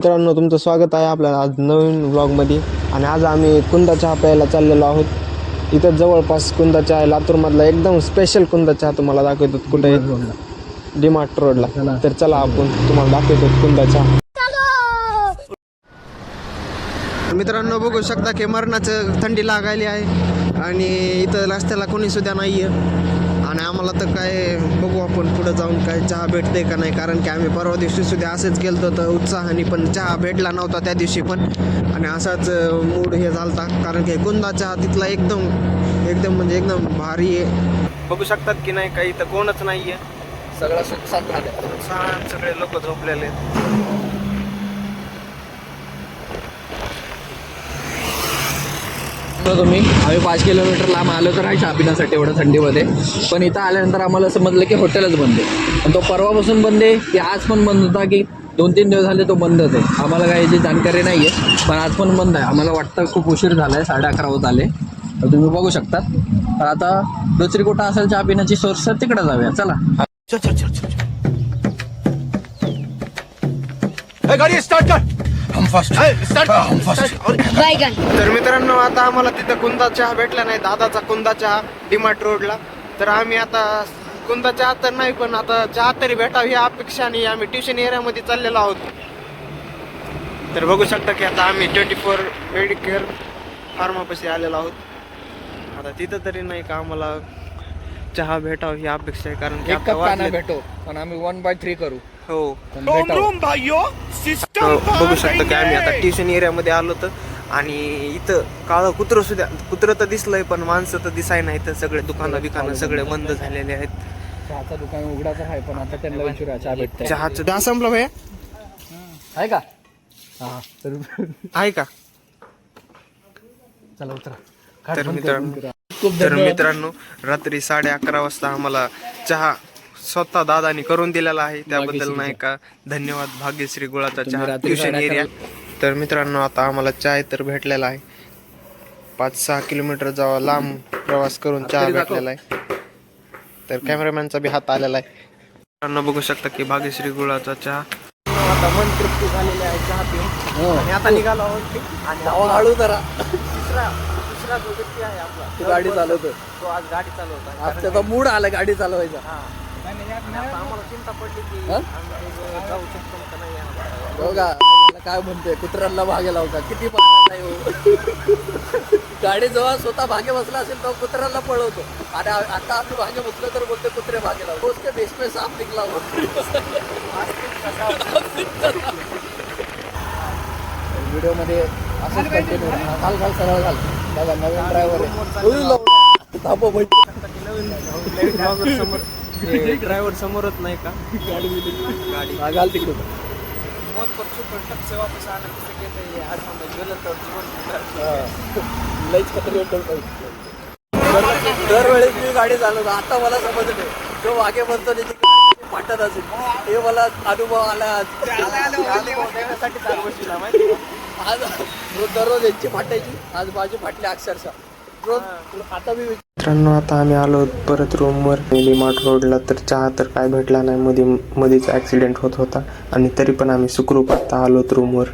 मित्रांनो, तुमचं स्वागत आहे आपल्या आज नवीन व्लॉगमध्ये. आणि आज आम्ही कुंदा चहा प्यायला चाललेलो आहोत. इथं जवळपास कुंदा चहा आहे, लातूरमधला एकदम स्पेशल कुंदा चहा तुम्हाला दाखवतो. कुठे डीमार्ट रोडला. तर चला आपण तुम्हाला दाखवतो कुंदा चहा. मित्रांनो, बघू शकता की मरणाचं थंडी लागायली आहे आणि इथं रस्त्याला कोणी सुद्धा नाही आहे. आणि आम्हाला तर काय बघू आपण पुढं जाऊन काय चहा भेटते का नाही, कारण की आम्ही परवा दिवशी सुद्धा असंच गेलो तर उत्साहाने, पण चहा भेटला नव्हता त्या दिवशी पण. आणि असाच मूड हे झालता, कारण की कुंदा चहा तिथला एकदम एकदम म्हणजे एकदम भारी आहे. बघू शकतात की नाही, काही इथं कोणच नाही आहे, सगळं सुटसाट झालं, सगळे लोक झोपलेले आहेत. तुम्ही आम्ही 5 किलोमीटर लांब आलो तर आहे चहा पिण्यासाठी एवढं थंडीमध्ये. पण इथं आल्यानंतर आम्हाला समजलं की हॉटेलच बंद आहे. आणि तो परवापासून बंद आहे की आज पण बंद होता की 2-3 दिवस झाले तो बंदच आहे. आम्हाला काही याची जानकारी नाही आहे, पण आज पण बंद आहे. आम्हाला वाटतं खूप उशीर झाला आहे, 11:30 होत आले. तर तुम्ही बघू शकता. तर आता दुसरी कुठं असेल चहा पिण्याची सोर्स तर तिकडे जाऊया. चला गाडी स्टार्ट कर. हम फर्स्ट. तर मित्रांनो, आता आम्हाला तिथं कुंदा चहा भेटला नाही, दादाचा कुंदा चहा डीमार्ट रोडला. तर आम्ही आता कुंदा चहा तर नाही, पण आता चहा तरी भेटावं ही अपेक्षाने आम्ही ट्युशन एरियामध्ये चाललेलो आहोत. तर बघू शकता की आता आम्ही 24 मेडिकेअर फार्मापाशी आलेलो आहोत. आता तिथं तरी नाही का आम्हाला चहा भेटावं ही अपेक्षा आहे, कारण की एक कप का नाही भेटो, पण आम्ही 1/3 करू. हो. सिस्टम बघू शकता की आम्ही आता ट्युशन एरियामध्ये आलो तर. आणि इथं काळं कुत्रं तर दिसलंय, पण माणसं तर दिसाय नाही. तर सगळे दुकानं सगळे बंद झालेले आहेत. चहाचं दुकान उघडाचं आहे, पण आता त्यांना विचारूया चहा भेटतंय. चहाचं चहा संपलं भैया, आहे का? हां तर आहे का? चला उतरा. तर मित्रांनो, रात्री 11:30 वाजता आम्हाला चहा स्वतः दादानी करून दिलेला आहे. त्याबद्दल नाही का धन्यवाद. भाग्यश्री गुळाचा चहा, ट्युशन एरिया. तर मित्रांनो, आता आम्हाला चहा तर भेटलेला आहे. 5-6 किलोमीटर जावा लांब प्रवास करून चहा भेटलेला आहे. तर कॅमेरामॅनचा बी हात आलेला आहे. मित्रांनो, बघू शकता की भाग्यश्री गुळाचा चहा. आता मन तृप्ती झालेली आहे चहा पिऊन. आणि आता निघालो आहोत आणि हळू जरा. दुसरा जो व्यक्ती आहे आपला, तू गाडी चालवतो, तो आज गाडी चालवता. आज त्याचा मूड आला गाडी चालवायचा. आम्हाला चिंता पडली की आम्ही जाऊ शकतो का नाही. बघा काय म्हणतोय, कुत्र्यांना भागे लावता. किती पाहत नाही हो. गाडी जेव्हा स्वतः भागे बसला असेल तेव्हा कुत्र्यांना पळवतो, आणि आता आम्ही भागे बसलो तर बोलते कुत्रे भागे लावतो. उसके बेस पे साफ निघला हो. व्हिडिओ मध्ये असंच कंटिन्यू घाल सरळ घाल. बघा नवीन ड्रायव्हर ड्रायव्हर समोरच नाही का, गाडी घाल तिकडे. दरवेळेस मी गाडी चालवतो. आता मला समजलं जो मागे म्हणतो त्याची फाटत असेल, हे मला अनुभव आला आज. दररोज यांची फाटायची, आज माझी फाटली अक्षरशः रोज. आता मी मित्रांनो, आता आम्ही आलो परत रूमवर डीमार्ट रोडला. तर चहा तर काय भेटला नाही, मध्येच ॲक्सिडेंट होत होता. आणि तरी पण आम्ही सुखरूप आता आलोत रूमवर.